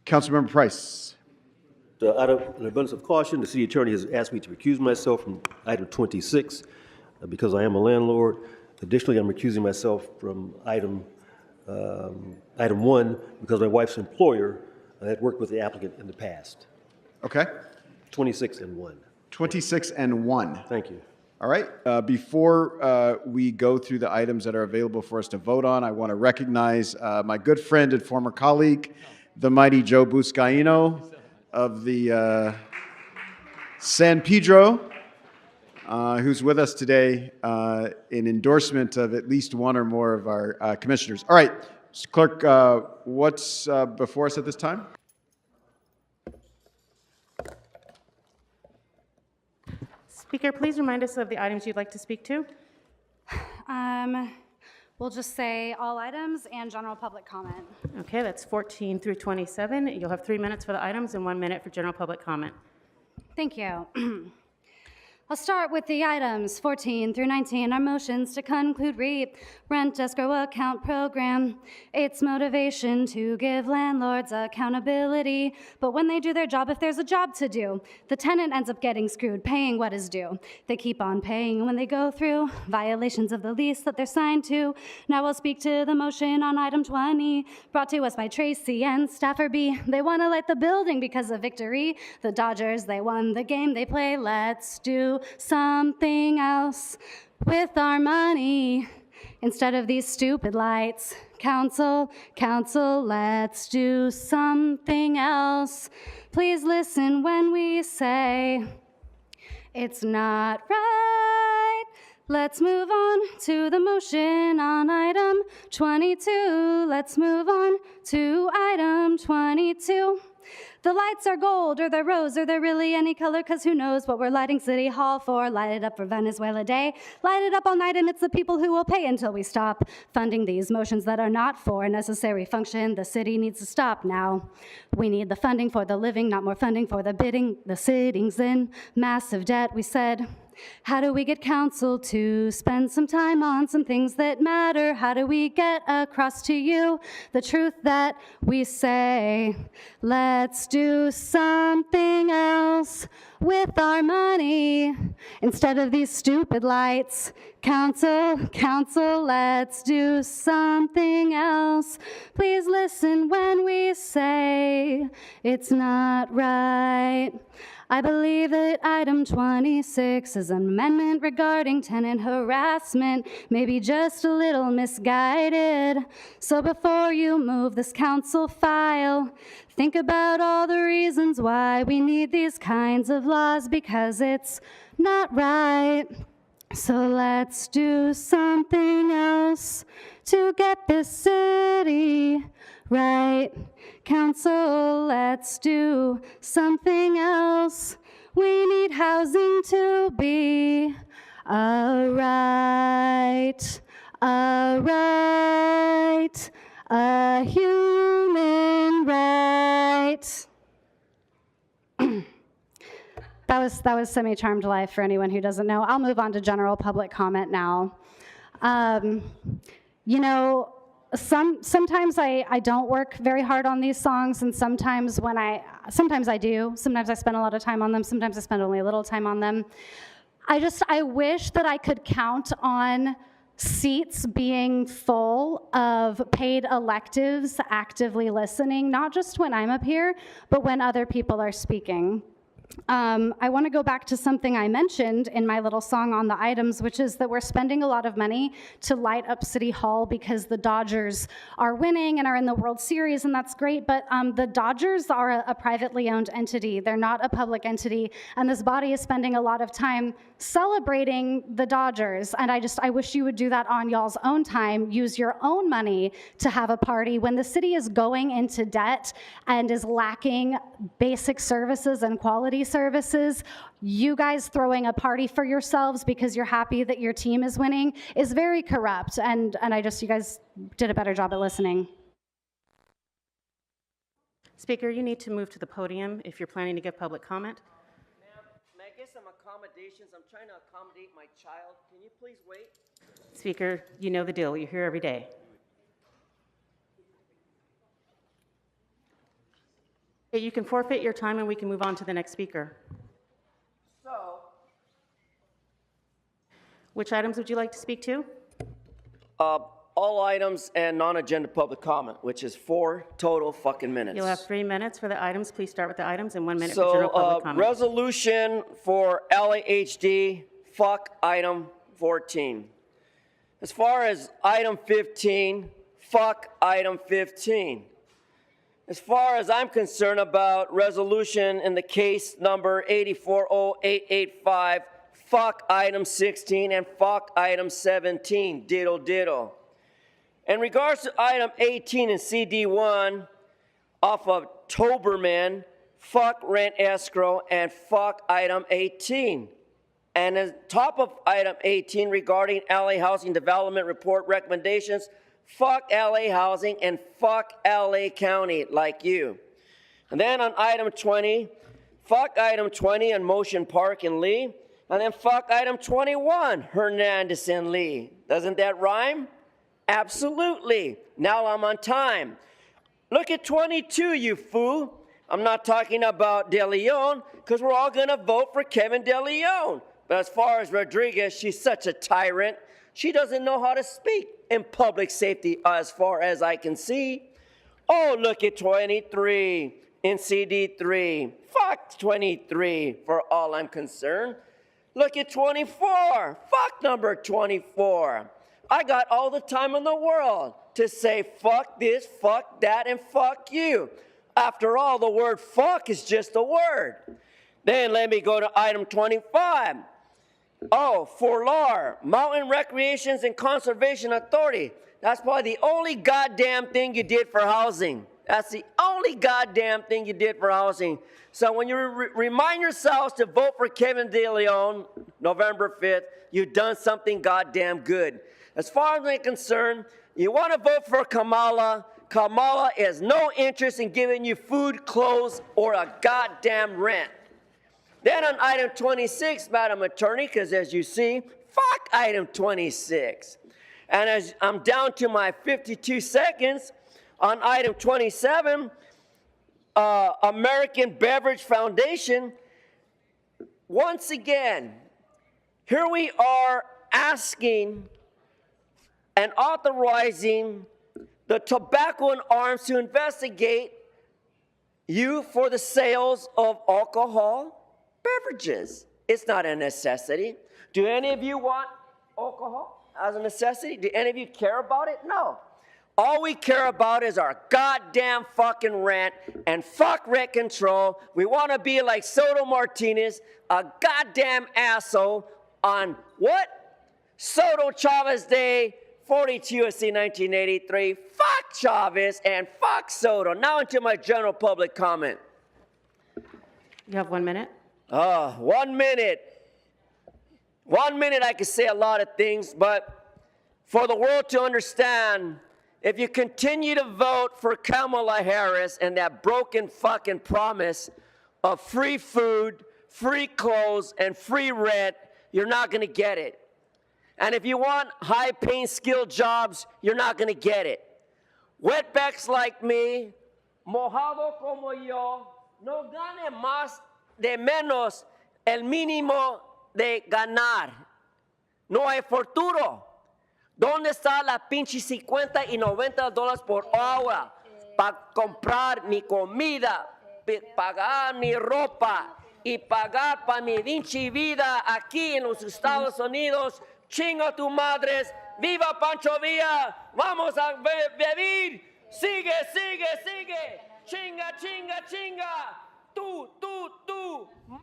Councilmember Price. Out of an abundance of caution, the city attorney has asked me to recuse myself from item 26 because I am a landlord. Additionally, I'm recusing myself from item 1 because my wife's employer had worked with the applicant in the past. Okay. 26 and 1. 26 and 1. Thank you. All right. Before we go through the items that are available for us to vote on, I want to recognize my good friend and former colleague, the mighty Joe Buscaino of the San Pedro, who's with us today in endorsement of at least one or more of our commissioners. All right, Clerk, what's before us at this time? Speaker, please remind us of the items you'd like to speak to. We'll just say all items and general public comment. Okay, that's 14 through 27. You'll have 3 minutes for the items and 1 minute for general public comment. Thank you. I'll start with the items 14 through 19. Our motions to conclude REAP, rent escrow account program. It's motivation to give landlords accountability. But when they do their job, if there's a job to do, the tenant ends up getting screwed, paying what is due. They keep on paying when they go through violations of the lease that they're signed to. Now I'll speak to the motion on item 20, brought to us by Tracy and Staffer B. They want to light the building because of victory. The Dodgers, they won the game they play. Let's do something else with our money instead of these stupid lights. Council, let's do something else. Please listen when we say it's not right. Let's move on to the motion on item 22. Let's move on to item 22. The lights are gold, or they're rose, or they're really any color, because who knows what we're lighting City Hall for. Light it up for Venezuela Day. Light it up all night, and it's the people who will pay until we stop funding these motions that are not for a necessary function. The city needs to stop now. We need the funding for the living, not more funding for the bidding. The city's in massive debt, we said. How do we get council to spend some time on some things that matter? How do we get across to you the truth that we say? Let's do something else with our money instead of these stupid lights. Council, let's do something else. Please listen when we say it's not right. I believe that item 26 is an amendment regarding tenant harassment, maybe just a little misguided. So before you move this council file, think about all the reasons why we need these kinds of laws, because it's not right. So let's do something else to get this city right. Council, let's do something else. We need housing to be a right, a human right. That was Semi-Charmed Life for anyone who doesn't know. I'll move on to general public comment now. Sometimes I don't work very hard on these songs, and sometimes I do. Sometimes I spend a lot of time on them. Sometimes I spend only a little time on them. I wish that I could count on seats being full of paid electives actively listening, not just when I'm up here, but when other people are speaking. I want to go back to something I mentioned in my little song on the items, which is that we're spending a lot of money to light up City Hall because the Dodgers are winning and are in the World Series, and that's great, but the Dodgers are a privately owned entity. They're not a public entity, and this body is spending a lot of time celebrating the Dodgers, and I wish you would do that on y'all's own time. Use your own money to have a party when the city is going into debt and is lacking basic services and quality services. You guys throwing a party for yourselves because you're happy that your team is winning is very corrupt, and you guys did a better job at listening. Speaker, you need to move to the podium if you're planning to give public comment. Ma'am, may I get some accommodations? I'm trying to accommodate my child. Can you please wait? Speaker, you know the deal. You're here every day. You can forfeit your time and we can move on to the next speaker. So, Which items would you like to speak to? all items and non-agenda public comment, which is 4 total fucking minutes. You'll have 3 minutes for the items. Please start with the items and 1 minute for general So, public comment. resolution for LAHD, fuck item 14. As far as item 15, fuck item 15. As far as I'm concerned about resolution in the case number 840885, fuck item 16 and fuck item 17, diddle diddle. In regards to item 18 and CD1 off of Toberman, fuck rent escrow and fuck item 18. And on top of item 18 regarding LA Housing Development Report recommendations, fuck LA Housing and fuck LA County like you. And then on item 20, fuck item 20 on Motion Park and Lee. And then fuck item 21, Hernandez and Lee. Doesn't that rhyme? Absolutely. Now I'm on time. Look at 22, you fool. I'm not talking about De Leon, because we're all going to vote for Kevin De Leon. But as far as Rodriguez, she's such a tyrant. She doesn't know how to speak in public safety as far as I can see. Oh, look at 23 in CD3. Fuck 23 for all I'm concerned. Look at 24. Fuck number 24. I got all the time in the world to say fuck this, fuck that, and fuck you. After all, the word fuck is just a word. Then let me go to item 25. Oh, for LAR, Mountain Recreations and Conservation Authority. That's probably the only goddamn thing you did for housing. That's the only goddamn thing you did for housing. So when you remind yourselves to vote for Kevin De Leon, November 5th, you've done something goddamn good. As far as I'm concerned, you want to vote for Kamala. Kamala has no interest in giving you food, clothes, or a goddamn rent. Then on item 26, Madam Attorney, because as you see, fuck item 26. And as I'm down to my 52 seconds, on item 27, American Beverage Foundation, once again, here we are asking and authorizing the Tobacco and Arms to investigate you for the sales of alcohol beverages. It's not a necessity. Do any of you want alcohol as a necessity? Do any of you care about it? No. All we care about is our goddamn fucking rent and fuck rent control. We want to be like Soto Martinez, a goddamn asshole on what? Soto Chavez Day, 42 U.S.C. 1983. Fuck Chavez and fuck Soto. Now into my general public comment. You have 1 minute. 1 minute. 1 minute I could say a lot of things, but for the world to understand, if you continue to vote for Kamala Harris and that broken fucking promise of free food, free clothes, and free rent, you're not going to get it. And if you want high-paying skilled jobs, you're not going to get it. Wetbacks like me, mojado como yo, no gane más de menos el mínimo de ganar. No hay futuro. ¿Dónde está la pinche 50 y 90 dólares por hora para comprar mi comida, pagar mi ropa y pagar para mi pinche vida aquí en los Estados Unidos? Chinga tu madres, viva Pancho Villa, vamos a vivir, sigue, sigue, sigue, chinga, chinga, chinga, tú, madre.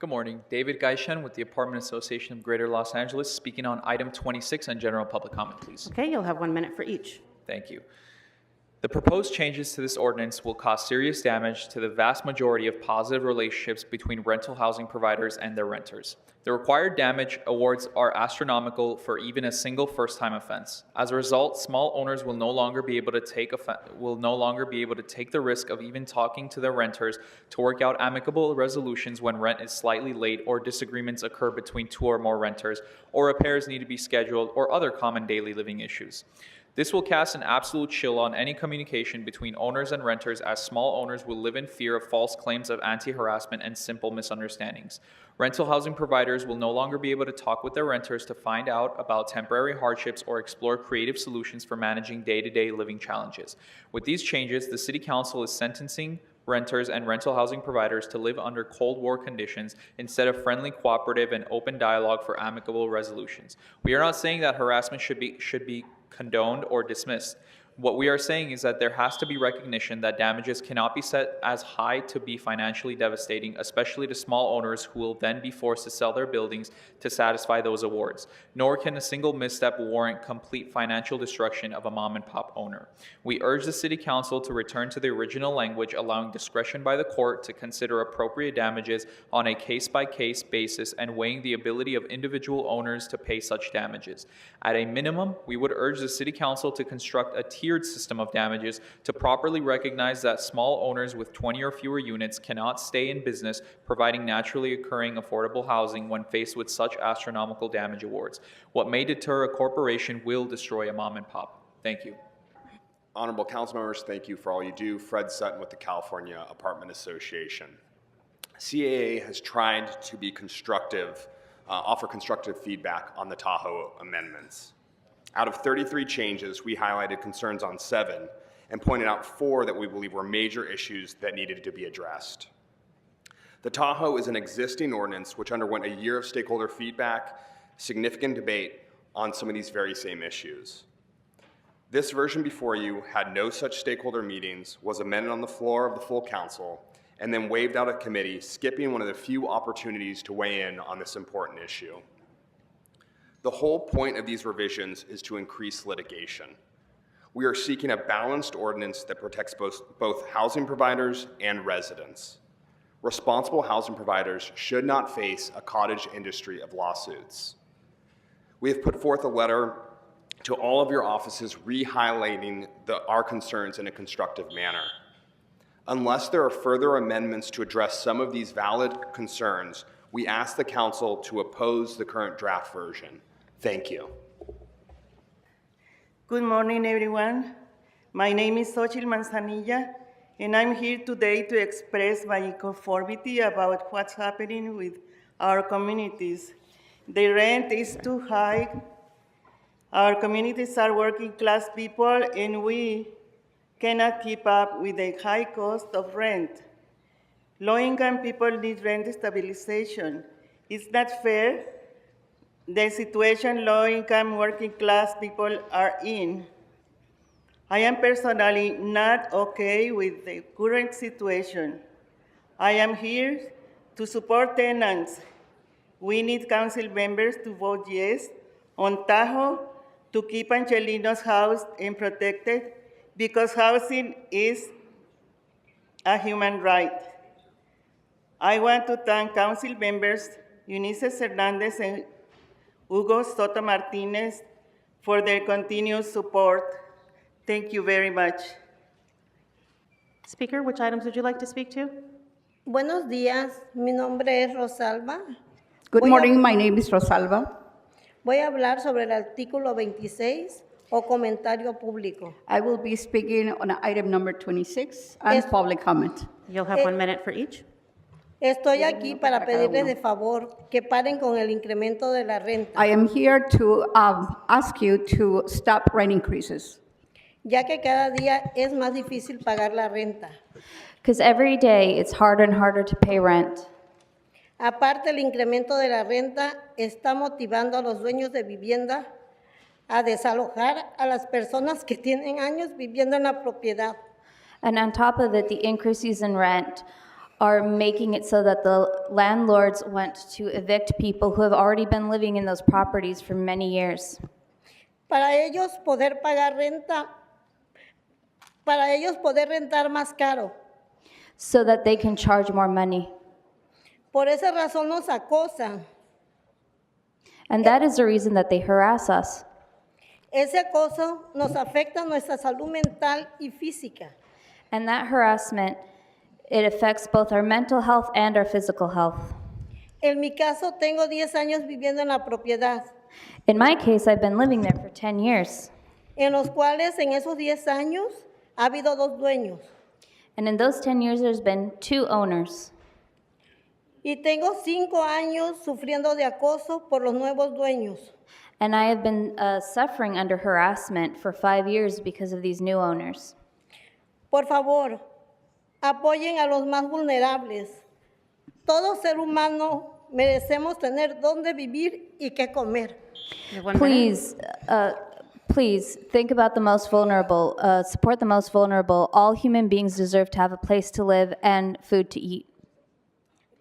Good morning. David Gaishan with the Apartment Association of Greater Los Angeles, speaking on item 26 on general public comment, please. Okay, you'll have 1 minute for each. Thank you. The proposed changes to this ordinance will cause serious damage to the vast majority of positive relationships between rental housing providers and their renters. The required damage awards are astronomical for even a single first-time offense. As a result, small owners will no longer be able to take the risk of even talking to their renters to work out amicable resolutions when rent is slightly late or disagreements occur between 2 or more renters, or repairs need to be scheduled, or other common daily living issues. This will cast an absolute chill on any communication between owners and renters, as small owners will live in fear of false claims of anti-harassment and simple misunderstandings. Rental housing providers will no longer be able to talk with their renters to find out about temporary hardships or explore creative solutions for managing day-to-day living challenges. With these changes, the City Council is sentencing renters and rental housing providers to live under Cold War conditions instead of friendly, cooperative, and open dialogue for amicable resolutions. We are not saying that harassment should be condoned or dismissed. What we are saying is that there has to be recognition that damages cannot be set as high to be financially devastating, especially to small owners who will then be forced to sell their buildings to satisfy those awards. Nor can a single misstep warrant complete financial destruction of a mom-and-pop owner. We urge the City Council to return to the original language, allowing discretion by the court to consider appropriate damages on a case-by-case basis and weighing the ability of individual owners to pay such damages. At a minimum, we would urge the City Council to construct a tiered system of damages to properly recognize that small owners with 20 or fewer units cannot stay in business providing naturally occurring affordable housing when faced with such astronomical damage awards. What may deter a corporation will destroy a mom and pop. Thank you. Honorable council members, thank you for all you do. Fred Sutton with the California Apartment Association. CAA has tried to be constructive, offer constructive feedback on the TAHO amendments. Out of 33 changes, we highlighted concerns on 7 and pointed out 4 that we believe were major issues that needed to be addressed. The TAHO is an existing ordinance which underwent a year of stakeholder feedback, significant debate on some of these very same issues. This version before you had no such stakeholder meetings, was amended on the floor of the full council, and then waived out of committee, skipping one of the few opportunities to weigh in on this important issue. The whole point of these revisions is to increase litigation. We are seeking a balanced ordinance that protects both housing providers and residents. Responsible housing providers should not face a cottage industry of lawsuits. We have put forth a letter to all of your offices re-highlighting our concerns in a constructive manner. Unless there are further amendments to address some of these valid concerns, we ask the council to oppose the current draft version. Thank you. Good morning, everyone. My name is Xochitl Manzanilla, and I'm here today to express my inconformity about what's happening with our communities. The rent is too high. Our communities are working class people, and we cannot keep up with the high cost of rent. Low-income people need rent stabilization. It's not fair, the situation low-income working class people are in. I am personally not okay with the current situation. I am here to support tenants. We need council members to vote yes on TAHO to keep Angelinos housed and protected, because housing is a human right. I want to thank council members Eunice Hernandez and Hugo Soto Martinez for their continued support. Thank you very much. Speaker, which items would you like to speak to? Buenos días, mi nombre es Rosalba. Good morning, my name is Rosalba. Voy a hablar sobre el artículo 26 o comentario público. I will be speaking on item number 26 and public comment. You'll have 1 minute for each. Estoy aquí para pedirles de favor que paren con el incremento de la renta, I am here to ask you to stop rent increases, ya que cada día es más difícil pagar la renta. Because every day it's harder and harder to pay rent. Aparte, el incremento de la renta está motivando a los dueños de vivienda a desalojar a las personas que tienen años viviendo en la propiedad. And on top of it, the increases in rent are making it so that the landlords want to evict people who have already been living in those properties for many years. Para ellos poder pagar renta, para ellos poder rentar más caro. So that they can charge more money. Por esa razón nos acosan. And that is the reason that they harass us. Ese acoso nos afecta nuestra salud mental y física. And that harassment, it affects both our mental health and our physical health. En mi caso, tengo 10 años viviendo en la propiedad. In my case, I've been living there for 10 years. en los cuales en esos 10 años ha habido 2 dueños. And in those 10 years, there's been 2 owners. Y tengo 5 años sufriendo de acoso por los nuevos dueños. And I have been suffering under harassment for 5 years because of these new owners. Por favor, apoyen a los más vulnerables. Todo ser humano merecemos tener dónde vivir y qué comer. You have 1 minute. Please think about the most vulnerable, support the most vulnerable. All human beings deserve to have a place to live and food to eat.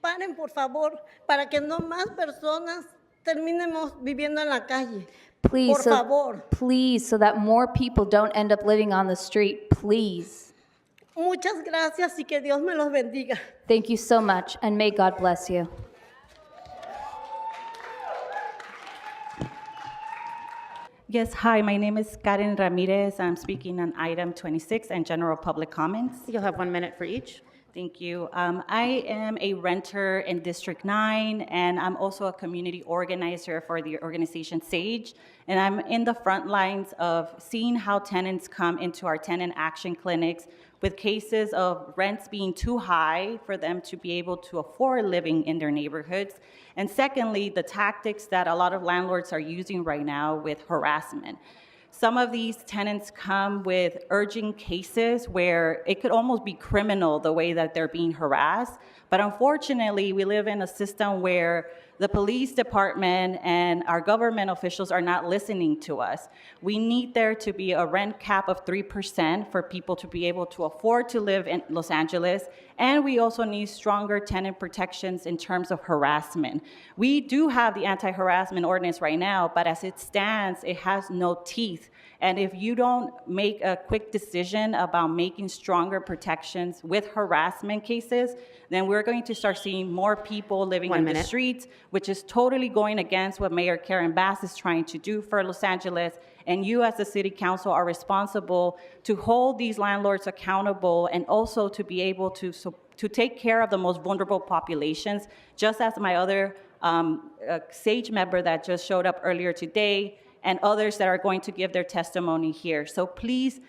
Paren, por favor, para que no más personas terminemos viviendo en la calle. Please, Por favor. please, so that more people don't end up living on the street, please. Muchas gracias y que Dios me los bendiga. Thank you so much, and may God bless you. Yes, hi, my name is Karen Ramirez. I'm speaking on item 26 and general public comments. You'll have 1 minute for each. Thank you. I am a renter in District 9, and I'm also a community organizer for the organization SAGE. And I'm in the front lines of seeing how tenants come into our tenant action clinics with cases of rents being too high for them to be able to afford living in their neighborhoods. And secondly, the tactics that a lot of landlords are using right now with harassment. Some of these tenants come with urgent cases where it could almost be criminal the way that they're being harassed. But unfortunately, we live in a system where the police department and our government officials are not listening to us. We need there to be a rent cap of 3% for people to be able to afford to live in Los Angeles. And we also need stronger tenant protections in terms of harassment. We do have the anti-harassment ordinance right now, but as it stands, it has no teeth. And if you don't make a quick decision about making stronger protections with harassment cases, then we're going to start seeing more people living 1 in minute. the streets, which is totally going against what Mayor Karen Bass is trying to do for Los Angeles. And you as the city council are responsible to hold these landlords accountable and also to be able to take care of the most vulnerable populations, just as my other SAGE member that just showed up earlier today and others that are going to give their testimony here. So please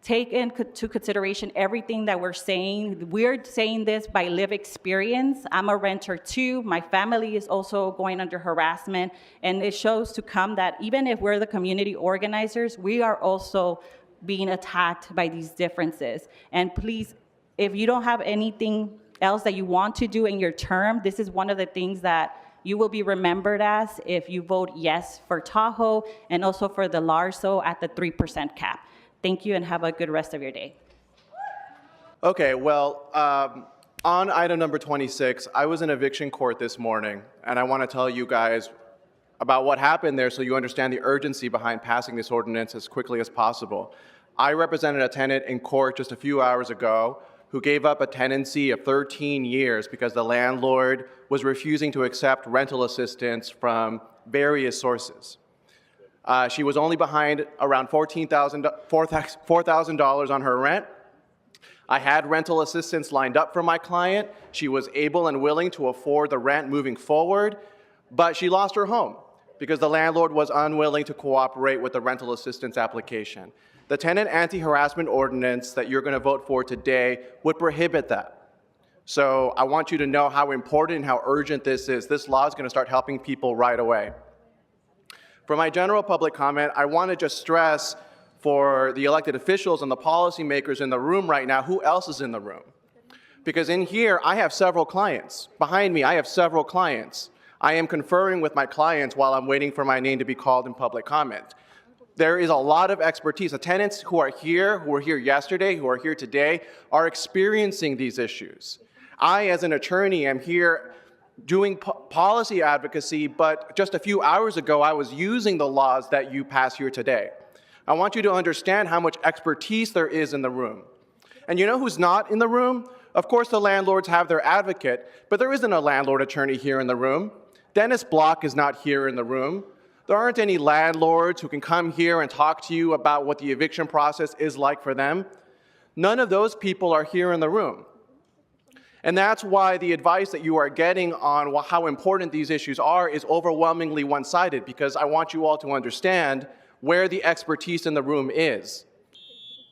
take into consideration everything that we're saying. We're saying this by lived experience. I'm a renter too. My family is also going under harassment. And it shows to come that even if we're the community organizers, we are also being attacked by these differences. And please, if you don't have anything else that you want to do in your term, this is one of the things that you will be remembered as if you vote yes for TAHO and also for the LARSO at the 3% cap. Thank you and have a good rest of your day. Okay, well, on item number 26, I was in eviction court this morning, and I want to tell you guys about what happened there so you understand the urgency behind passing this ordinance as quickly as possible. I represented a tenant in court just a few hours ago who gave up a tenancy of 13 years because the landlord was refusing to accept rental assistance from various sources. She was only behind around $4,000 on her rent. I had rental assistance lined up for my client. She was able and willing to afford the rent moving forward, but she lost her home because the landlord was unwilling to cooperate with the rental assistance application. The tenant anti-harassment ordinance that you're going to vote for today would prohibit that. So I want you to know how important and how urgent this is. This law is going to start helping people right away. For my general public comment, I want to just stress for the elected officials and the policymakers in the room right now, who else is in the room? Because in here, I have several clients. Behind me, I have several clients. I am conferring with my clients while I'm waiting for my name to be called in public comment. There is a lot of expertise. The tenants who are here yesterday, who are here today, are experiencing these issues. I, as an attorney, am here doing policy advocacy, but just a few hours ago, I was using the laws that you pass here today. I want you to understand how much expertise there is in the room. And you know who's not in the room? Of course, the landlords have their advocate, but there isn't a landlord attorney here in the room. Dennis Block is not here in the room. There aren't any landlords who can come here and talk to you about what the eviction process is like for them. None of those people are here in the room. And that's why the advice that you are getting on how important these issues are is overwhelmingly one-sided, because I want you all to understand where the expertise in the room is.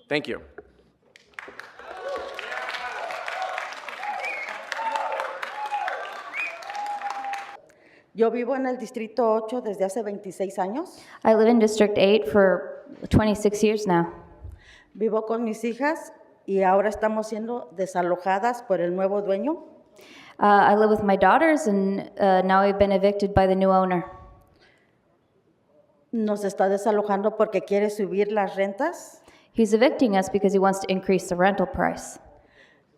Thank you. Yo vivo en el Distrito 8 desde hace 26 años. I live in District 8 for 26 years now. Vivo con mis hijas y ahora estamos siendo desalojadas por el nuevo dueño. I live with my daughters, and now we've been evicted by the new owner. Nos está desalojando porque quiere subir las rentas. He's evicting us because he wants to increase the rental price.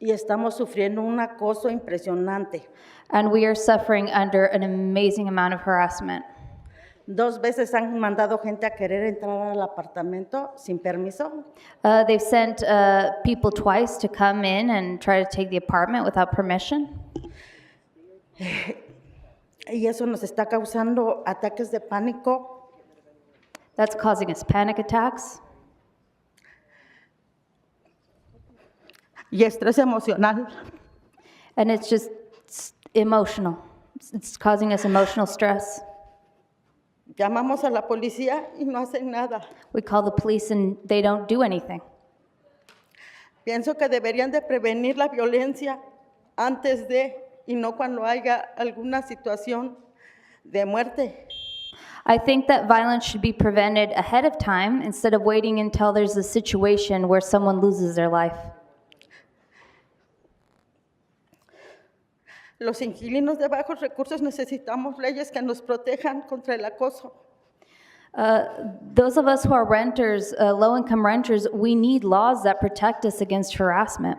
Y estamos sufriendo un acoso impresionante. And we are suffering under an amazing amount of harassment. 2 veces han mandado gente a querer entrar al apartamento sin permiso. They've sent people twice to come in and try to take the apartment without permission. Y eso nos está causando ataques de pánico. That's causing us panic attacks. Y estrés emocional. And it's just emotional. It's causing us emotional stress. Llamamos a la policía y no hacen nada. We call the police and they don't do anything. Pienso que deberían de prevenir la violencia antes de y no cuando haya alguna situación de muerte. I think that violence should be prevented ahead of time instead of waiting until there's a situation where someone loses their life. Los inquilinos de bajos recursos necesitamos leyes que nos protejan contra el acoso. Those of us who are renters, low-income renters, we need laws that protect us against harassment.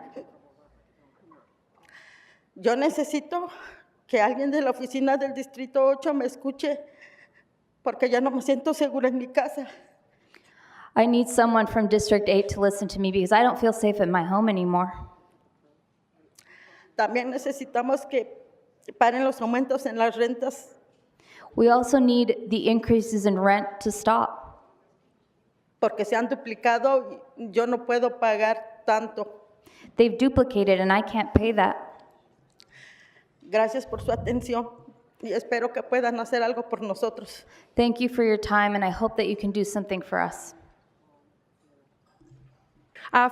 Yo necesito que alguien de la oficina del Distrito 8 me escuche porque ya no me siento segura en mi casa. I need someone from District 8 to listen to me because I don't feel safe at my home anymore. También necesitamos que paren los aumentos en las rentas. We also need the increases in rent to stop. Porque se han duplicado y yo no puedo pagar tanto. They've duplicated and I can't pay that. Gracias por su atención y espero que puedan hacer algo por nosotros. Thank you for your time and I hope that you can do something for us.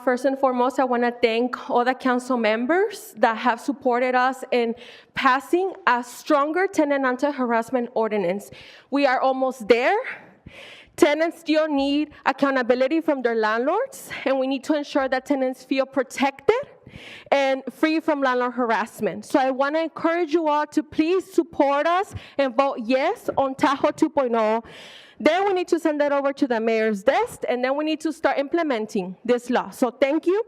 First and foremost, I want to thank all the council members that have supported us in passing a stronger tenant anti-harassment ordinance. We are almost there. Tenants still need accountability from their landlords, and we need to ensure that tenants feel protected and free from landlord harassment. So I want to encourage you all to please support us and vote yes on TAHO 2.0. Then we need to send that over to the mayor's desk, and then we need to start implementing this law. So thank you.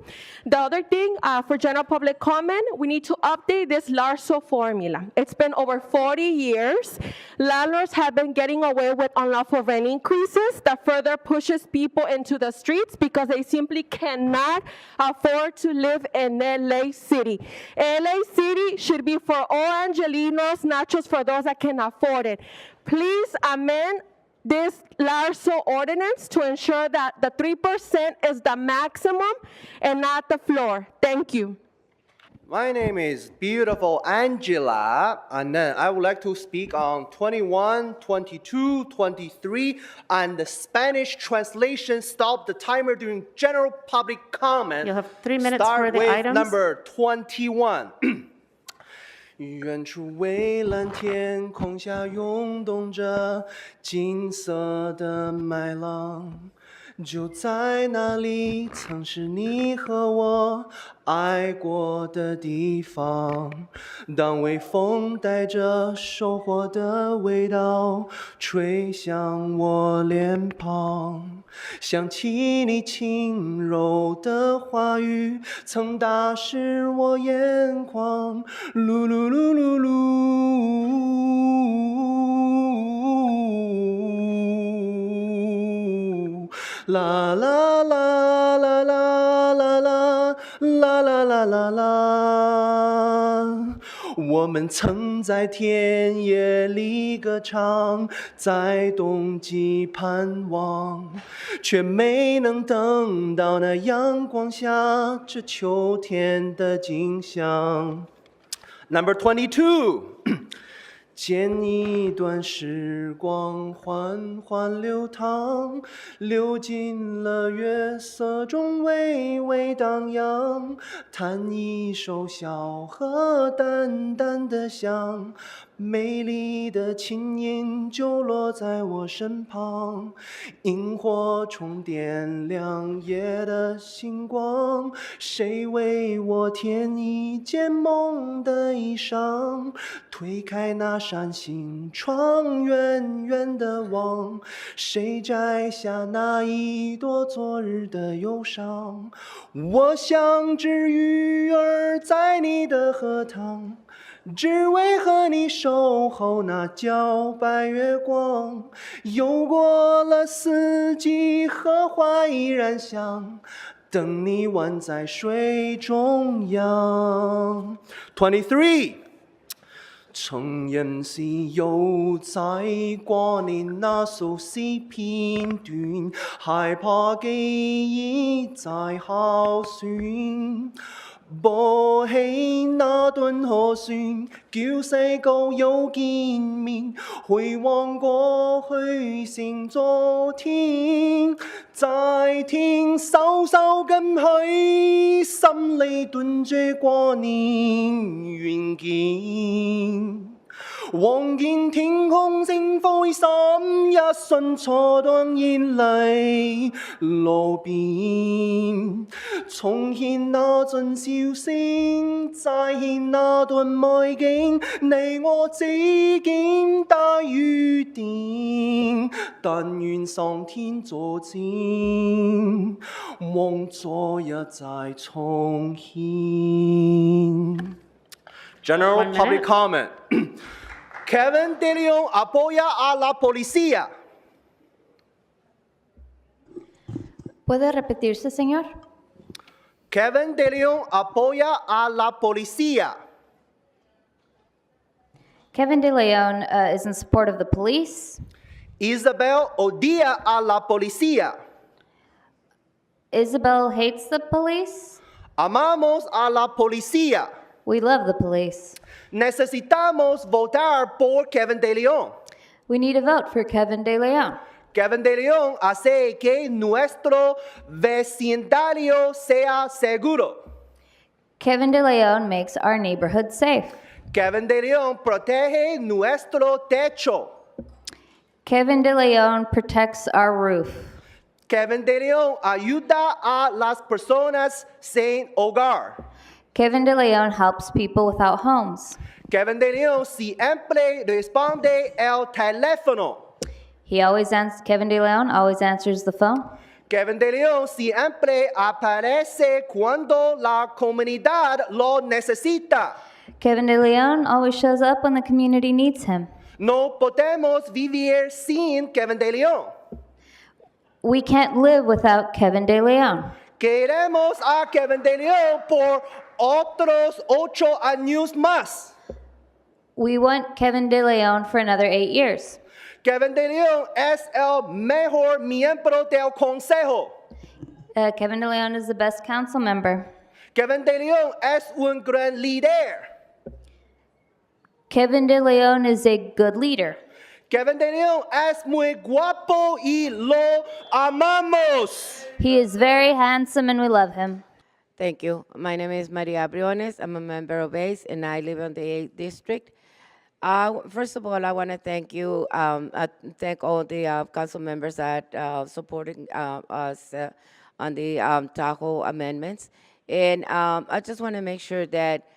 The other thing, for general public comment, we need to update this LARSO formula. It's been over 40 years. Landlords have been getting away with unlawful rent increases that further pushes people into the streets because they simply cannot afford to live in LA City. LA City should be for all Angelinos, not just for those that can afford it. Please amend this LARSO ordinance to ensure that the 3% is the maximum and not the floor. Thank you. My name is beautiful Angela, and then I would like to speak on 21, 22, 23, and the Spanish translation. Stop the timer during general public comment. You'll have 3 minutes Start for the with items. number 21. 远处蔚蓝天空下涌动着金色的麦浪，就在那里曾是你和我爱过的地方。当微风带着收获的味道吹向我脸庞，想起你轻柔的话语曾打湿我眼眶，噜噜噜噜噜，啦啦啦啦啦啦啦啦啦啦啦啦。我们曾在田野里歌唱，在冬季盼望，却没能等到那阳光下这秋天的景象。Number 22. 剪一段时光缓缓流淌，流进了月色中微微荡漾，弹一首小河淡淡的香，美丽的琴音就落在我身旁，萤火虫点亮夜的星光，谁为我添一件梦的衣裳，推开那扇心窗，远远地望，谁摘下那一朵昨日的忧伤？我像只鱼儿在你的荷塘，只为和你守候那皎白月光。游过了四季，荷花依然香，等你宛在水中央。23曾人是又在過年那數詩片段，害怕記憶在考算。播起那頓河船，叫細舊又見面，回望過去成昨天，在天稍稍跟去，心裏囤着過年願見。望見天空星輝閃，一瞬錯斷眼淚路邊，重現那陣笑聲，再現那段美景，你我之間大雨點，但願上天作證，望昨日再重現。General One minute. public comment. Kevin De Leon apoya a la policía. ¿Puede repetirse, señor? Kevin De Leon apoya a la policía. Kevin De Leon is in support of the police. Isabel odia a la policía. Isabel hates the police. Amamos a la policía. We love the police. Necesitamos votar por Kevin De Leon. We need a vote for Kevin De Leon. Kevin De Leon hace que nuestro vecindario sea seguro. Kevin De Leon makes our neighborhood safe. Kevin De Leon protege nuestro techo. Kevin De Leon protects our roof. Kevin De Leon ayuda a las personas sin hogar. Kevin De Leon helps people without homes. Kevin De Leon siempre responde el teléfono. Kevin De Leon always answers the phone. Kevin De Leon siempre aparece cuando la comunidad lo necesita. Kevin De Leon always shows up when the community needs him. No podemos vivir sin Kevin De Leon. We can't live without Kevin De Leon. Queremos a Kevin De Leon por otros 8 años más. We want Kevin De Leon for another 8 years. Kevin De Leon es el mejor miembro del consejo. Kevin De Leon is the best council member. Kevin De Leon es un gran líder. Kevin De Leon is a good leader. Kevin De Leon es muy guapo y lo amamos. He is very handsome and we love him. Thank you. My name is Maria Briones. I'm a member of ACE and I live in the 8th district. First of all, I want to thank you, thank all the council members that supported us on the TAHO amendments. And I just want to make sure that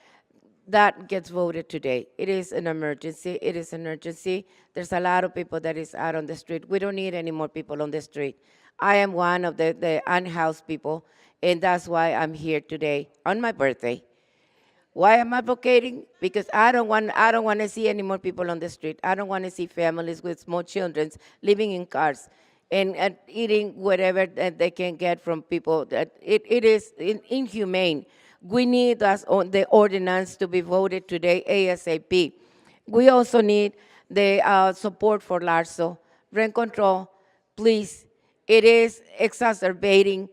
that gets voted today. It is an emergency. It is an urgency. There's a lot of people that is out on the street. We don't need any more people on the street. I am one of the unhoused people, and that's why I'm here today on my birthday. Why am I advocating? Because I don't want to see any more people on the street. I don't want to see families with small children living in cars and eating whatever that they can get from people. It is inhumane. We need the ordinance to be voted today ASAP. We also need the support for LARSO. Rent control, please. It is exacerbating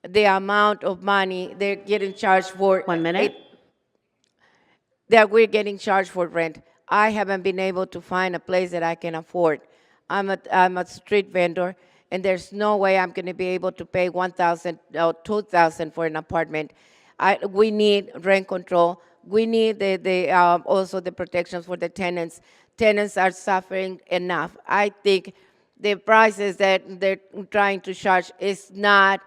the amount of money they're getting charged for. 1 minute. That we're getting charged for rent. I haven't been able to find a place that I can afford. I'm a street vendor, and there's no way I'm going to be able to pay $1,000 or $2,000 for an apartment. We need rent control. We need also the protections for the tenants. Tenants are suffering enough. I think the prices that they're trying to charge is not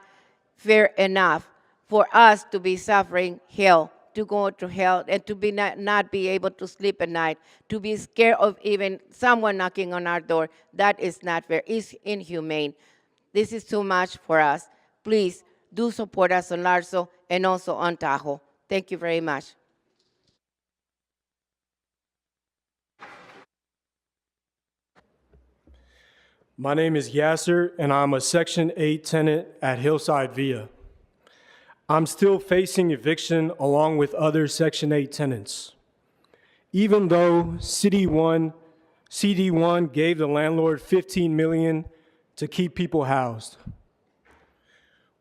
fair enough for us to be suffering hell, to go to hell, and to be not be able to sleep at night, to be scared of even someone knocking on our door. That is not fair. It's inhumane. This is too much for us. Please do support us on Larso and also on TAHO. Thank you very much. My name is Yasser, and I'm a Section 8 tenant at Hillside Villa. I'm still facing eviction along with other Section 8 tenants. Even though CD1 gave the landlord $15 million to keep people housed,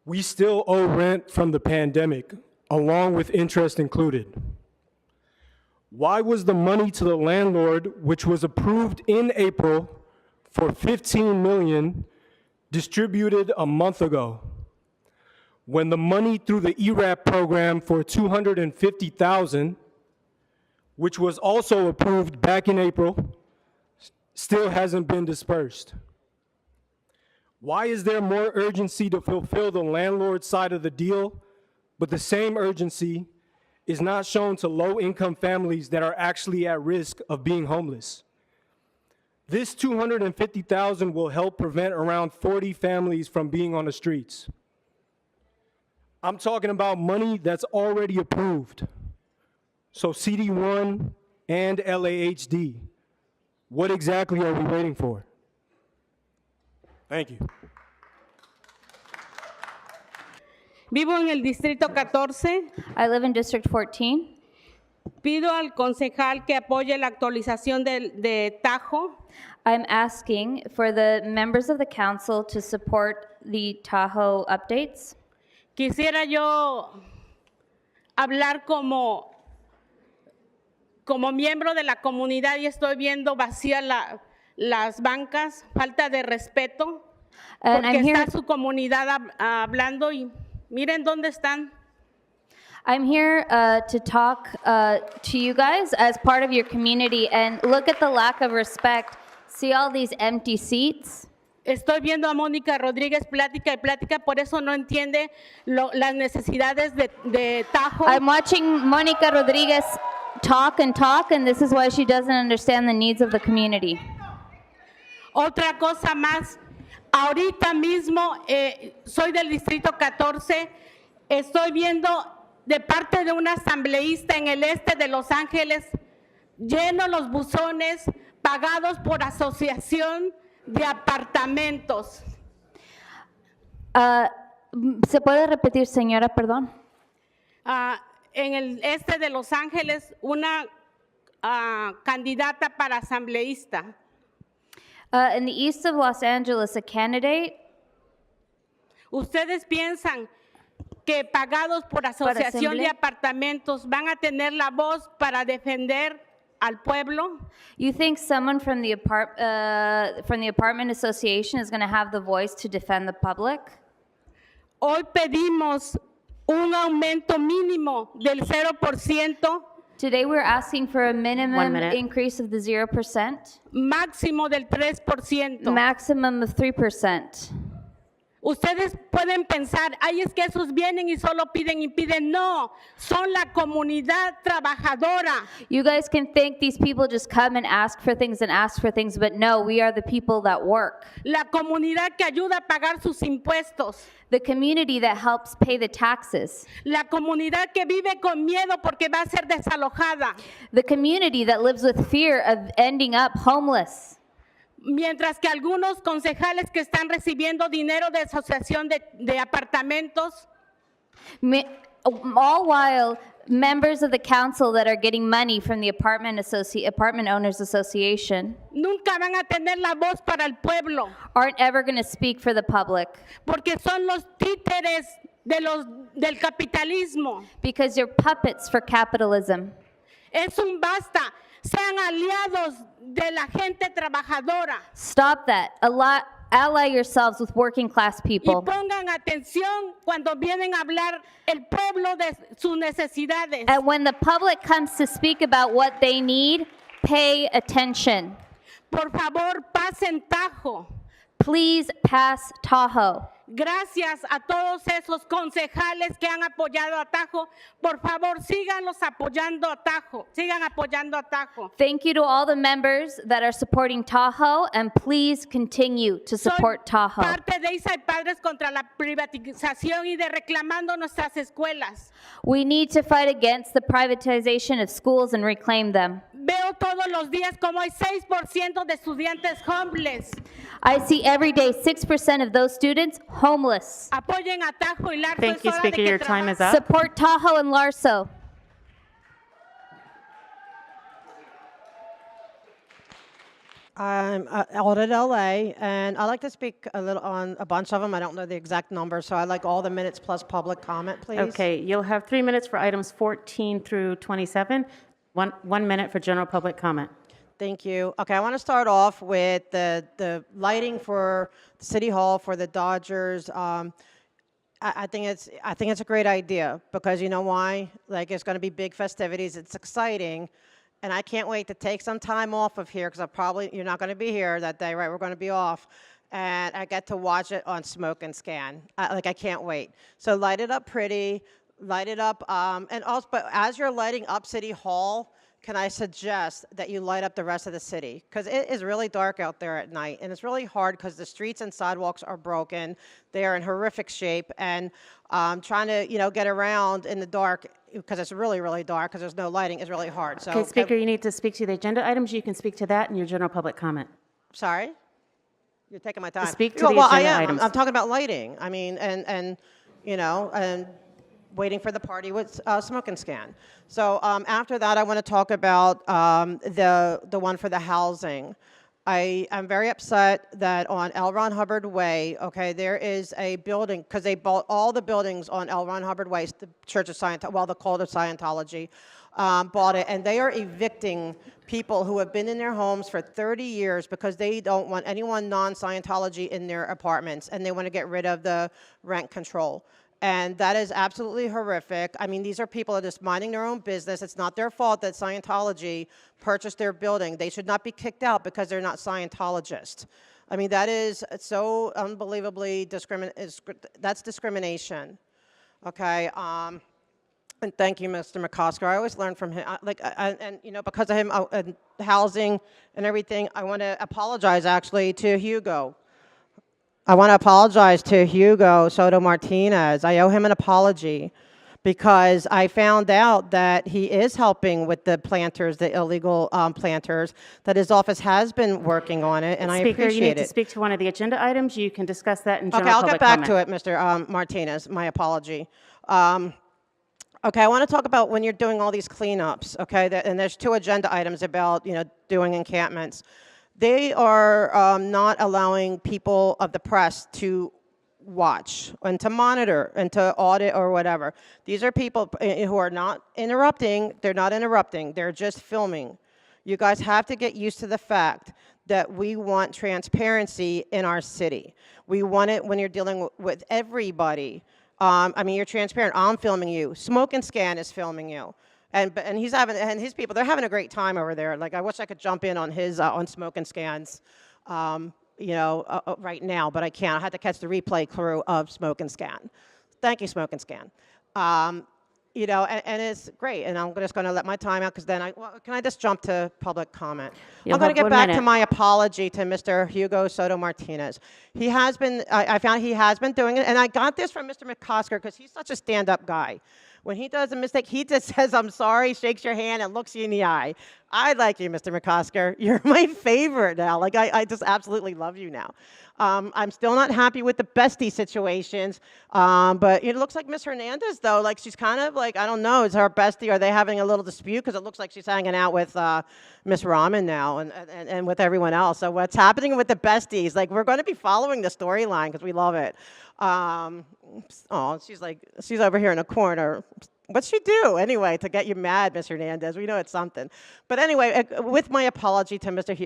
we still owe rent from the pandemic, along with interest included. Why was the money to the landlord, which was approved in April for $15 million, distributed a month ago, when the money through the ERAP program for $250,000, which was also approved back in April, still hasn't been dispersed? Why is there more urgency to fulfill the landlord's side of the deal, but the same urgency is not shown to low-income families that are actually at risk of being homeless? This $250,000 will help prevent around 40 families from being on the streets. I'm talking about money that's already approved. So CD1 and LAHD, what exactly are we waiting for? Thank you. Vivo en el Distrito 14. I live in District 14. Pido al concejal que apoye la actualización de TAHO. I'm asking for the members of the council to support the TAHO updates. Quisiera yo hablar como miembro de la comunidad y estoy viendo vacías las bancas, falta de respeto, And porque I'm here- está su comunidad hablando y miren dónde están. I'm here to talk to you guys as part of your community, and look at the lack of respect. See all these empty seats? Estoy viendo a Mónica Rodríguez plática y plática, por eso no entiende las necesidades de TAHO. I'm watching Monica Rodriguez talk, and this is why she doesn't understand the needs of the community. Otra cosa más, ahorita mismo soy del Distrito 14, estoy viendo de parte de un asambleísta en el este de Los Ángeles, lleno los buzones pagados por asociación de apartamentos. ¿Se puede repetir, señora? Perdón. En el este de Los Ángeles, una candidata para asambleísta. In the east of Los Angeles, a candidate. ¿Ustedes piensan que pagados por asociación de apartamentos van a tener la voz para defender al pueblo? You think someone from the apartment association is going to have the voice to defend the public? Hoy pedimos un aumento mínimo del 0%. Today we're asking for a 1 minimum minute. increase of the 0%. Máximo del 3%. Maximum of 3%. Ustedes pueden pensar, ay, es que esos vienen y solo piden y piden. No, son la comunidad trabajadora. You guys can think these people just come and ask for things, but no, we are the people that work. La comunidad que ayuda a pagar sus impuestos. The community that helps pay the taxes. La comunidad que vive con miedo porque va a ser desalojada. The community that lives with fear of ending up homeless. Mientras que algunos concejales que están recibiendo dinero de asociación de apartamentos, All while members of the council that are getting money from the Apartment Owners Association nunca van a tener la voz para el pueblo, aren't ever going to speak for the public porque son los títeres del capitalismo. because you're puppets for capitalism. Es un basta. sean aliados de la gente trabajadora. Stop that. Ally yourselves with working class Y people. pongan atención cuando vienen a hablar el pueblo de sus necesidades. And when the public comes to speak about what they need, pay attention. Por favor, pasen TAHO. Please pass TAHO. Gracias a todos esos concejales que han apoyado a TAHO. Por favor, síganlos apoyando a TAHO. Sigan apoyando a TAHO. Thank you to all the members that are supporting TAHO, and please continue to support TAHO. Parte de ISA y Padres contra la privatización y de reclamando nuestras escuelas. We need to fight against the privatization of schools and reclaim them. Veo todos los días como hay 6% de estudiantes homeless. I see every day 6% of those students homeless. Apoyen a TAHO y LARSO. Thank you, Es hora de Speaker. que Your time is up. Support TAHO and LARSO. I'm Audit LA, and I like to speak a little on a bunch of them. I don't know the exact number, so I like all the minutes plus public comment, please. Okay, you'll have 3 minutes for items 14 through 27, 1 minute for general public comment. Thank you. Okay, I want to start off with the lighting for the City Hall for the Dodgers. I think it's a great idea because you know why? Like it's going to be big festivities. It's exciting. And I can't wait to take some time off of here because you're not going to be here that day, right? We're going to be off. And I get to watch it on Smoke and Scan. I can't wait. So light it up pretty, light it up. And also, but as you're lighting up City Hall, can I suggest that you light up the rest of the city? Because it is really dark out there at night. And it's really hard because the streets and sidewalks are broken. They are in horrific shape. And trying to, get around in the dark because it's really, really dark because there's no lighting is really hard. So, Okay, Speaker, you need to speak to the agenda items. You can speak to that in your general public comment. Sorry? You're taking my time. Speak to the I agenda am. items. I'm talking about lighting. I mean, and waiting for the party with Smoke and Scan. So after that, I want to talk about the one for the housing. I am very upset that on L. Ron Hubbard Way, okay, there is a building, because they bought all the buildings on L. Ron Hubbard Way, the Church of Scientology, well, the cult of Scientology, bought it, and they are evicting people who have been in their homes for 30 years because they don't want anyone non-Scientology in their apartments, and they want to get rid of the rent control. And that is absolutely horrific. I mean, these are people that are just minding their own business. It's not their fault that Scientology purchased their building. They should not be kicked out because they're not Scientologists. I mean, that is so unbelievably that's discrimination. Okay. And thank you, Mr. McCosker. I always learn from him. Because of him and housing and everything, I want to apologize actually to Hugo. I want to apologize to Hugo Soto Martinez. I owe him an apology because I found out that he is helping with the planters, the illegal planters, that his office has been working on it, and I appreciate it. Speaker, you need to speak to one of the agenda items. You can discuss that in general Okay, I'll public get back comment. to it, Mr. Martinez. My apology. Okay, I want to talk about when you're doing all these cleanups, okay, and there's 2 agenda items about, doing encampments. They are not allowing people of the press to watch and to monitor and to audit or whatever. These are people who are not interrupting. They're not interrupting. They're just filming. You guys have to get used to the fact that we want transparency in our city. We want it when you're dealing with everybody. I mean, you're transparent. I'm filming you. Smoke and Scan is filming you. And his people, they're having a great time over there. Like, I wish I could jump in on his, on Smoke and Scans, right now, but I can't. I had to catch the replay crew of Smoke and Scan. Thank you, Smoke and Scan. And it's great. And I'm just going to let my time out because then can I just jump to public comment? You'll I'm going to have get 1 back to minute. my apology to Mr. Hugo Soto Martinez. He has been, I found he has been doing it, and I got this from Mr. McCosker because he's such a stand-up guy. When he does a mistake, he just says, I'm sorry, shakes your hand, and looks you in the eye. I like you, Mr. McCosker. You're my favorite now. Like, I just absolutely love you now. I'm still not happy with the bestie situations, but it looks like Miss Hernandez, though, like she's kind of like, I don't know, is her bestie, are they having a little dispute? Because it looks like she's hanging out with Miss Rahman now and with everyone else. So what's happening with the besties? Like, we're going to be following the storyline because we love it. She's over here in a corner. What'd she do anyway to get you mad, Ms. Hernandez? We know it's something. But anyway, with my apology to Mr.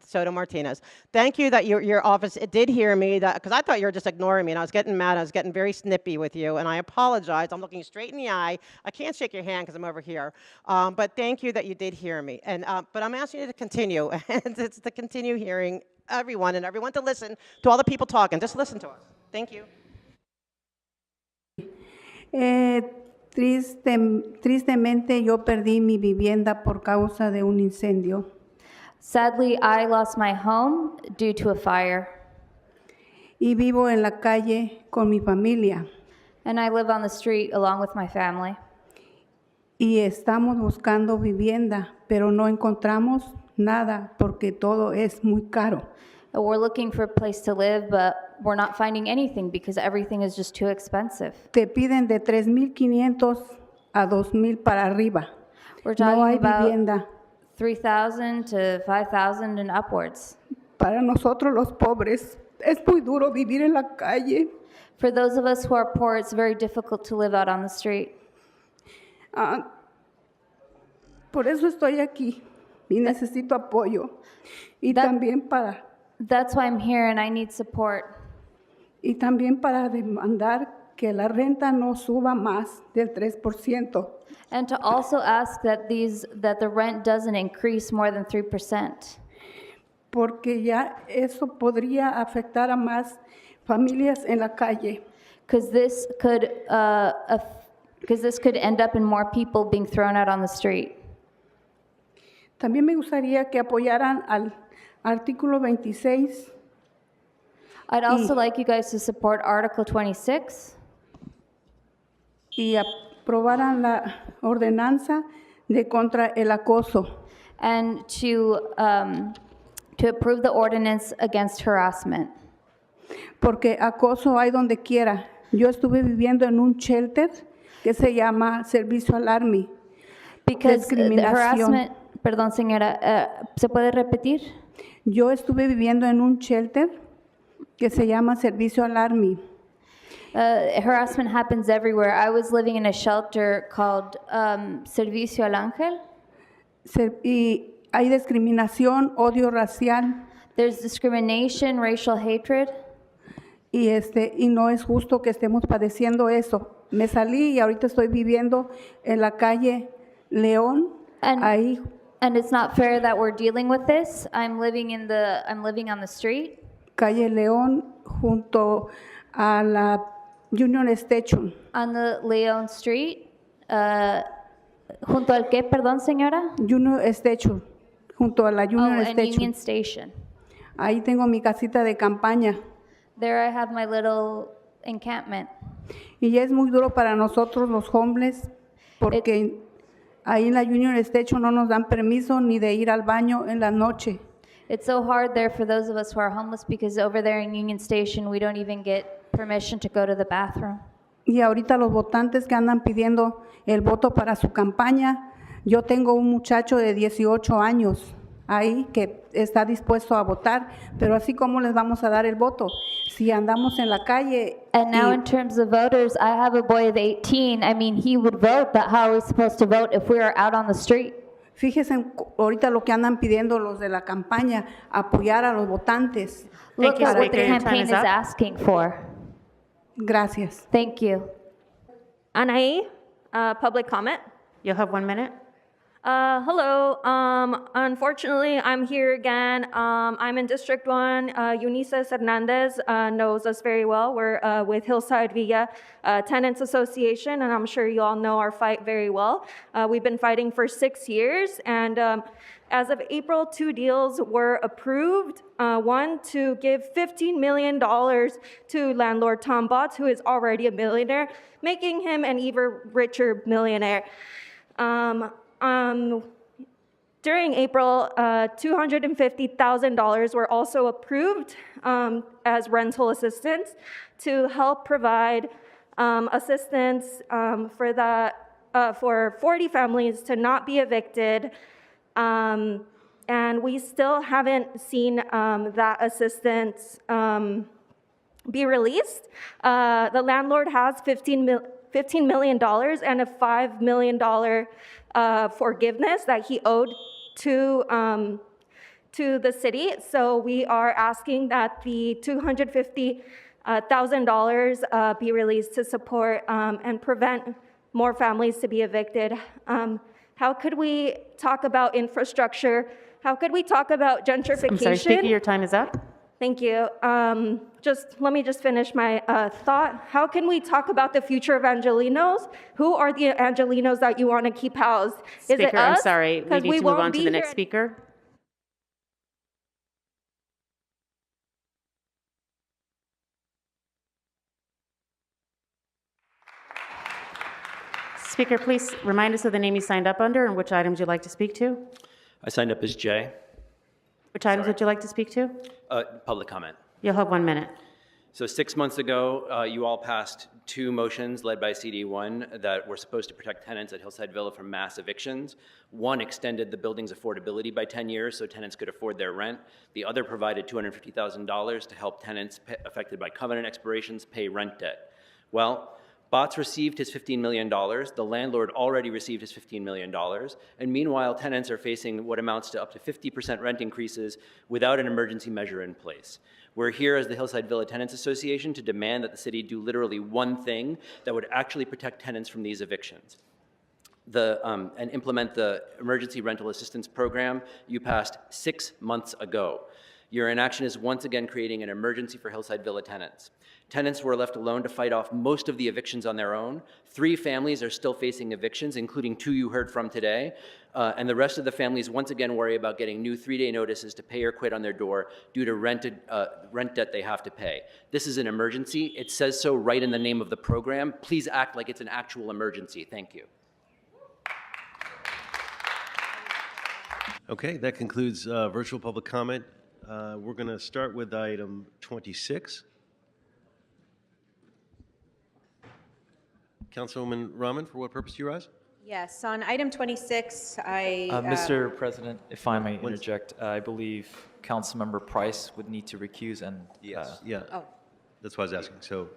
Soto Martinez, thank you that your office did hear me, because I thought you were just ignoring me, and I was getting mad. I was getting very snippy with you, and I apologize. I'm looking straight in the eye. I can't shake your hand because I'm over here. But thank you that you did hear me. And but I'm asking you to continue, and it's to continue hearing everyone, and everyone to listen to all the people talking. Just listen to us. Thank you. Tristemente yo perdí mi vivienda por causa de un incendio. Sadly, I lost my home due to a fire. Y vivo en la calle con mi familia. And I live on the street along with my family. Y estamos buscando vivienda, pero no encontramos nada porque todo es muy caro. We're looking for a place to live, but we're not finding anything because everything is just too expensive. Te piden de 3,500 a 2,000 para arriba. We're talking no hay about vivienda. 3,000 to 5,000 and upwards. Para nosotros los pobres es muy duro vivir en la calle. For those of us who are poor, it's very difficult to live out on the street. Por eso estoy aquí y necesito apoyo. Y también para... That's why I'm here and I need support. Y también para demandar que la renta no suba más del 3%. And to also ask that the rent doesn't increase more than 3%. Porque ya eso podría afectar a más familias en la calle. Because this could end up in more people being thrown out on the street. También me gustaría que apoyaran al artículo 26. I'd also like you guys to support Article 26. Y aprobaran la ordenanza de contra el acoso. And to approve the ordinance against harassment. Porque acoso hay donde quiera. Yo estuve viviendo en un shelter que se llama Servicio Alarmi. Because the harassment, perdón señora, ¿se puede repetir? Yo estuve viviendo en un shelter que se llama Servicio Alarmi. Harassment happens everywhere. I was living in a shelter called Servicio al Ángel. Y hay discriminación, odio racial. There's discrimination, racial hatred. Y no es justo que estemos padeciendo eso. Me salí y ahorita estoy viviendo en la calle León. Ahí. And it's not fair that we're dealing with this. I'm living on the street. Calle León junto a la Union Station. On the León Street. ¿Junto al qué, perdón, señora? Union Station. Junto a la Union Station. Union Station. Ahí tengo mi casita de campaña. There I have my little encampment. Y ya es muy duro para nosotros los homeless porque ahí en la Union Station no nos dan permiso ni de ir al baño en la noche. It's so hard there for those of us who are homeless because over there in Union Station we don't even get permission to go to the bathroom. Y ahorita los votantes que andan pidiendo el voto para su campaña, yo tengo un muchacho de 18 años ahí que está dispuesto a votar, pero así como les vamos a dar el voto si andamos en la calle. And now in terms of voters, I have a boy of 18. I mean, he would vote, but how are we supposed to vote if we are out on the street? Fíjense ahorita lo que andan pidiendo los de la campaña, apoyar a los votantes. Look at what the campaign is asking for. Gracias. Thank you. Anaí, public comment. You'll have 1 minute. Hello. Unfortunately, I'm here again. I'm in District 1. Eunice Hernandez knows us very well. We're with Hillside Villa Tenants Association, and I'm sure you all know our fight very well. We've been fighting for 6 years, and as of April, 2 deals were approved. One to give $15 million to landlord Tom Botts, who is already a millionaire, making him an even richer millionaire. During April, $250,000 were also approved as rental assistance to help provide assistance for 40 families to not be evicted. And we still haven't seen that assistance be released. The landlord has $15 million and a $5 million forgiveness that he owed to the city. So we are asking that the $250,000 be released to support and prevent more families to be evicted. How could we talk about infrastructure? How could we talk about gentrification? I'm sorry, Speaker, your time is up. Thank you. Let me just finish my thought. How can we talk about the future of Angelenos? Who are the Angelenos that you want to keep housed? Is it Speaker, us? I'm sorry. We 'Cause need to move won't on to be the here next speaker. Speaker, please remind us of the name you signed up under and which items you'd like to speak to. I signed up as Jay. Which items would you like to speak to? Public comment. You'll have 1 minute. So 6 months ago, you all passed 2 motions led by CD1 that were supposed to protect tenants at Hillside Villa from mass evictions. One extended the building's affordability by 10 years so tenants could afford their rent. The other provided $250,000 to help tenants affected by covenant expirations pay rent debt. Well, Botts received his $15 million, the landlord already received his $15 million, and meanwhile tenants are facing what amounts to up to 50% rent increases without an emergency measure in place. We're here as the Hillside Villa Tenants Association to demand that the city do literally one thing that would actually protect tenants from these evictions. And implement the emergency rental assistance program you passed 6 months ago. Your inaction is once again creating an emergency for Hillside Villa tenants. Tenants were left alone to fight off most of the evictions on their own. 3 families are still facing evictions, including 2 you heard from today. And the rest of the families once again worry about getting new 3-day notices to pay or quit on their door due to rent debt they have to pay. This is an emergency. It says so right in the name of the program. Please act like it's an actual emergency. Thank you. Okay, that concludes virtual public comment. We're going to start with item 26. Councilwoman Rahman, for what purpose do you rise? Yes, on item 26, Mr. President, if I may interject, I believe Councilmember Price would need to recuse and... Yes, yeah. Oh. That's why I was asking. So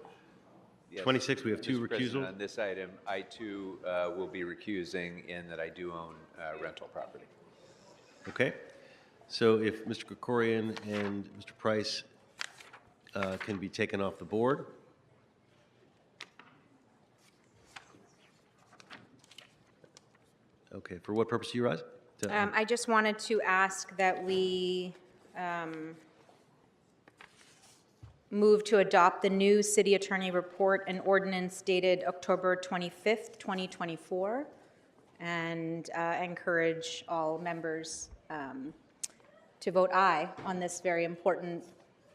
Yes, 26, we have 2 Mr. President, recusals. on this item, I too will be recusing in that I do own rental property. Okay. So if Mr. Krikorian and Mr. Price can be taken off the board. Okay, for what purpose do you rise? I just wanted to ask that we move to adopt the new city attorney report and ordinance dated October 25th, 2024, and encourage all members to vote aye on this very important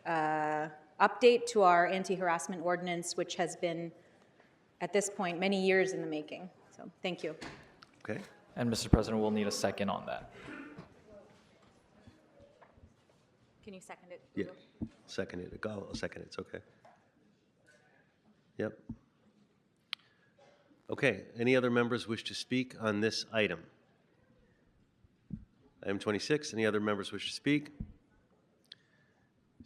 update to our anti-harassment ordinance, which has been, at this point, many years in the making. So, thank you. Okay. And Mr. President, we'll need a second on that. Can you second it? Yeah, second it. I'll second it. It's okay. Yep. Okay. Any other members wish to speak on this item? Item 26. Any other members wish to speak?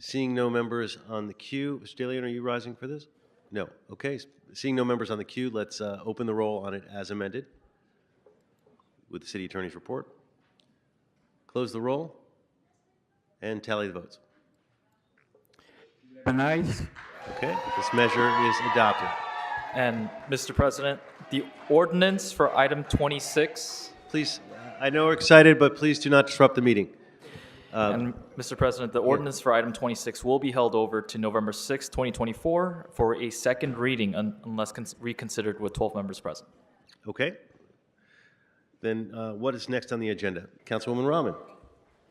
Seeing no members on the queue, Mr. DeLeon, are you rising for this? No. Okay. Seeing no members on the queue, let's open the roll on it as amended with the city attorney's report. Close the roll and tally the votes. Nice. Okay, this measure is adopted. And Mr. President, the ordinance for item 26. Please, I know we're excited, but please do not disrupt the meeting. And Mr. President, the ordinance for item 26 will be held over to November 6, 2024 for a second reading unless reconsidered with 12 members present. Okay. Then what is next on the agenda? Councilwoman Rahman.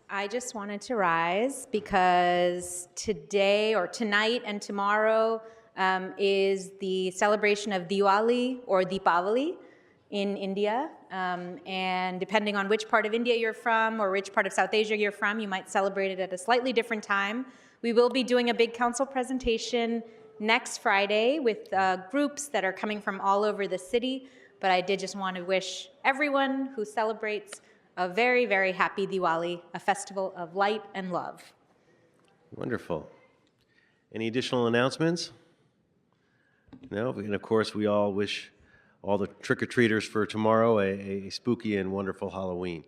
I just wanted to rise because today or tonight and tomorrow is the celebration of Diwali or Deepavali in India. And depending on which part of India you're from or which part of South Asia you're from, you might celebrate it at a slightly different time. We will be doing a big council presentation next Friday with groups that are coming from all over the city. But I did just want to wish everyone who celebrates a very, very happy Diwali, a festival of light and love. Wonderful. Any additional announcements? No, and of course, we all wish all the trick-or-treaters for tomorrow a spooky and wonderful Halloween.